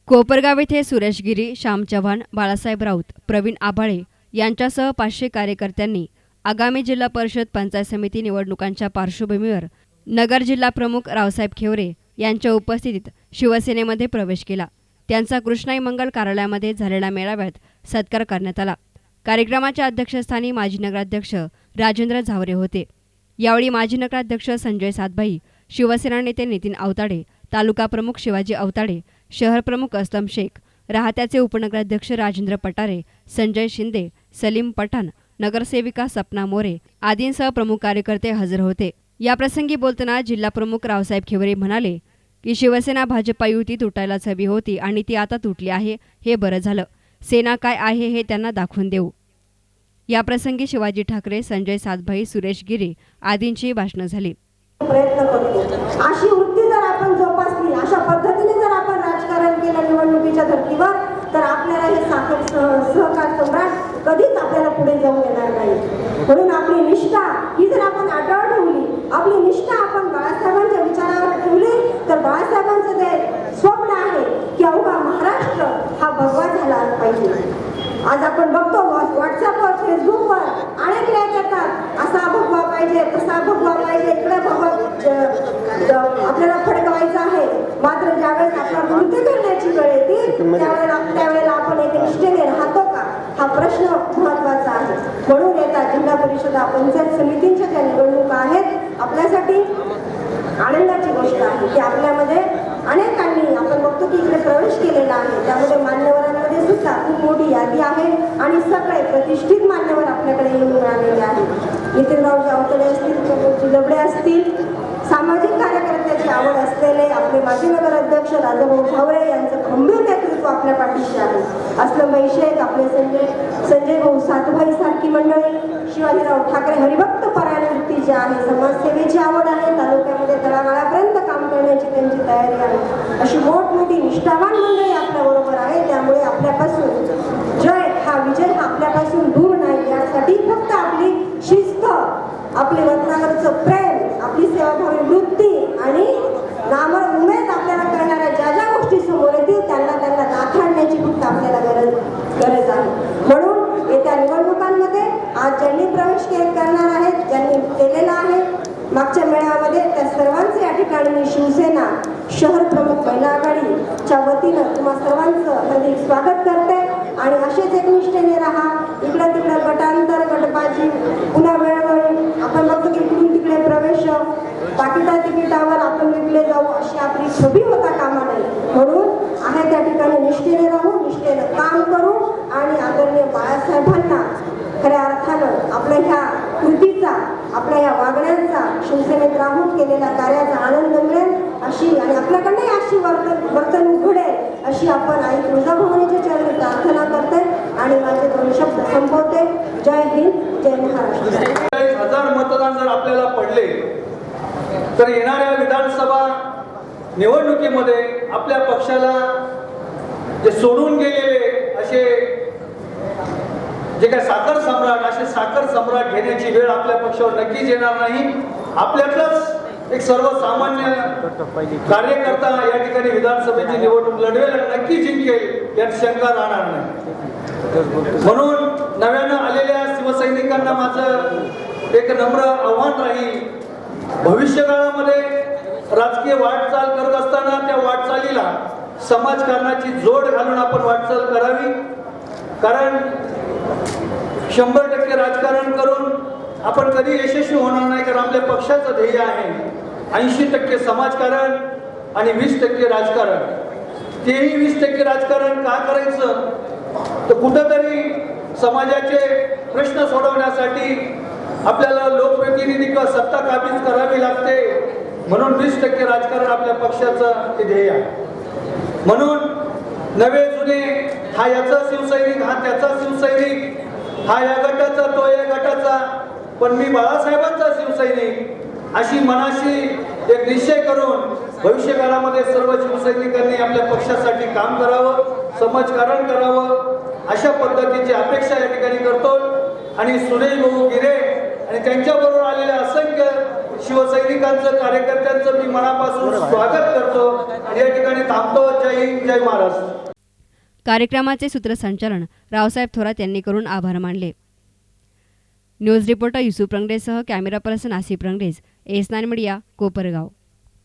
कोपरगाव येथे सुरेश गिरी, श्याम चव्हाण, बाळासाहेब राऊत, प्रवीण आभाळे यांच्यासह 500 कार्यकर्त्यांनी आगामी जिल्हा परिषद पंचायत समिती निवडणुकांच्या पार्श्वभूमीवर नगर जिल्हा प्रमुख रावसाहेब खेवरे यांच्या उपस्थितीत शिवसेनेमध्ये प्रवेश केला। त्यांचा कृष्णाई मंगल कार्यालयामध्ये झालेल्या मेळाव्यात सत्कार करण्यात आला। कार्यक्रमाच्या अध्यक्षस्थानी माजी नगराध्यक्ष राजेंद्र झावरे होते। यावेळी माजी नगराध्यक्ष संजय सातभाई, शिवसेना नेते नितीन आवताडे, तालुका प्रमुख शिवाजी आवताडे, शहर प्रमुख असलम शेख, राहत्याचे उपनगराध्यक्ष राजेंद्र पटारे, संजय शिंदे, सलीम पठाण, नगरसेविका सपना मोरे आदींसह प्रमुख कार्यकर्ते हजर होते। याप्रसंगी बोलताना जिल्हा प्रमुख रावसाहेब खेवरे म्हणाले की शिवसेना भाजपा युती तुटायलाच हवी होती आणि ती आता तुटली आहे, हे बरं झालं। सेना काय आहे हे त्यांना दाखवून देऊ। याप्रसंगी शिवाजी ठाकरे, संजय सातभाई, सुरेश गिरी आदींची भाषणं झाली। प्रयत्न करतो अशी वृत्ती जर आपण जोपासली, अशा पद्धतीने जर आपण राजकारण केलं निवडणुकीच्या धर्तीवर, तर आपल्याला हे सहकार सम्राट कधीच आपल्याला पुढे जाऊ देणार नाही। म्हणून आपली निष्ठा ही जर आपण अटळ ठेवली, आपली निष्ठा आपण बाळासाहेबांच्या विचारावर ठेवली, तर बाळासाहेबांचं जे स्वप्न आहे की अवघा महाराष्ट्र हा भगवा झाला पाहिजे। आज आपण बघतो व्हॉट्सअपवर, फेसबुकवर अनेक लेख येतात, असा भगवा पाहिजे, तसा भगवा पाहिजे, इकडे भगवा आपल्याला फडकवायचं आहे। मात्र ज्यावेळेस आपल्याला कृत्य करण्याची वेळ येते त्यावेळेला आपण एक निष्ठेने राहतो का, हा प्रश्न महत्त्वाचा आहे। म्हणून येतात जिल्हा परिषद पंचायत समितींच्या ज्या निवडणुका आहेत, आपल्यासाठी आनंदाची गोष्ट आहे की आपल्यामध्ये अनेकांनी आपण बघतो की इकडे प्रवेश केलेला आहे। त्यामध्ये मान्यवरांमध्ये सुद्धा खूप मोठी यादी आहे आणि सगळे प्रतिष्ठित मान्यवर आपल्याकडे येऊन मिळालेले आहेत। नितीनराव आवताडे असतील, प्रमोद लबडे असतील, सामाजिक कार्यकर्त्याची आवड असलेले आपले माजी नगराध्यक्ष राजाभाऊ झावरे यांचं खंबीर नेतृत्व आपल्या पाठीशी आहे। असलमभाई शेख, आपले संजय भाऊ सातभाई सारखी मंडळी, शिवाजीराव ठाकरे हरिभक्त परायण जे आहे, समाजसेवेची आवड आहे, तालुक्यामध्ये तळागाळापर्यंत काम करण्याची त्यांची तयारी आहे। अशी मोठमोठी निष्ठावान मंडळी आपल्या बरोबर आहे। त्यामुळे आपल्यापासून जय हा विजय हा आपल्यापासून दूर नाही, यासाठी फक्त आपली शिस्त, आपले रत्नाकरचं प्रेम, आपली सेवाभावी वृत्ती आणि नामर उमेद आपल्याला करणाऱ्या ज्या ज्या गोष्टी समोर येतील त्यांना नाकारण्याची फक्त आपल्याला गरज आहे। म्हणून येत्या निवडणुकांमध्ये आज ज्यांनी प्रवेश करणार आहेत, ज्यांनी केलेला आहे मागच्या मेळाव्यामध्ये, त्या सर्वांचे या ठिकाणी शिवसेना शहर प्रमुख महिला आघाडीच्या वतीनं तुम्हा सर्वांचं हार्दिक स्वागत करते। आणि असेच एकनिष्ठेने राहा। इकडं तिकडं गटांतर, गटबाजी, पुन्हा वेळोवेळी आपण बघतो की इकडून तिकडे प्रवेश, तिकिटावर आपण विकले जाऊ, अशी आपली छबी होता कामा नये। म्हणून आहे त्या ठिकाणी निष्ठेने राहू, निष्ठेनं काम करू आणि आदरणीय बाळासाहेबांना खऱ्या अर्थानं आपल्या ह्या कृतीचा, आपल्या ह्या वागण्यांचा, शिवसेनेत राहून केलेल्या कार्याचा आनंद मिळेल अशी आणि आपल्याकडे अशी वर्तणूक घडेल अशी आपण आई तुळजाभवानीच्या चरणी प्रार्थना करते आणि माझे 2 शब्द संपवते। जय हिंद, जय महाराष्ट्र। 40,000 मतदान जर आपल्याला पडले तर येणाऱ्या विधानसभा निवडणुकीमध्ये आपल्या पक्षाला जे सोडून गेलेले असे जे काय साखर सम्राट, असे साखर सम्राट घेण्याची वेळ आपल्या पक्षावर नक्कीच येणार नाही। आपल्यातच एक सर्वसामान्य कार्यकर्ता या ठिकाणी विधानसभेची निवडणूक लढवेल आणि नक्की जिंकेल यात शंका राहणार नाही। म्हणून नव्यानं आलेल्या शिवसैनिकांना माझं एक नम्र आव्हान राहील, भविष्यकाळामध्ये राजकीय वाटचाल करत असताना त्या वाटचालीला समाजकारणाची जोड घालून आपण वाटचाल करावी। कारण 100% राजकारण करून आपण कधी यशस्वी होणार नाही, कारण आपल्या पक्षाचं ध्येय आहे 80% समाजकारण आणि 20% राजकारण। तेही 20% राजकारण का करायचं, तर कुठंतरी समाजाचे प्रश्न सोडवण्यासाठी आपल्याला लोकप्रतिनिधी किंवा सत्ता काबीज करावी लागते। म्हणून 20% राजकारण आपल्या पक्षाचं ते ध्येय आहे। म्हणून नवे जुने, हा याचा शिवसैनिक, हा त्याचा शिवसैनिक, हा या गटाचा, तो या गटाचा, पण मी बाळासाहेबांचा शिवसैनिक अशी मनाशी एक निश्चय करून भविष्यकाळामध्ये सर्व शिवसैनिकांनी आपल्या पक्षासाठी काम करावं, समाजकारण करावं, अशा पद्धतीची अपेक्षा या ठिकाणी करतो। आणि सुरेश भाऊ गिरे आणि त्यांच्याबरोबर आलेल्या असंख्य शिवसैनिकांचं कार्यकर्त्यांचं मी मनापासून स्वागत करतो आणि या ठिकाणी थांबतो. जय हिंद, जय महाराष्ट्र. कार्यक्रमाचे सूत्रसंचालन रावसाहेब थोरात यांनी करून आभार मानले. न्यूज रिपोर्टर युसुफ रंगडेसह कॅमेरा पर्सन आसिफ रंगडेज, एस9 मीडिया, कोपरगाव.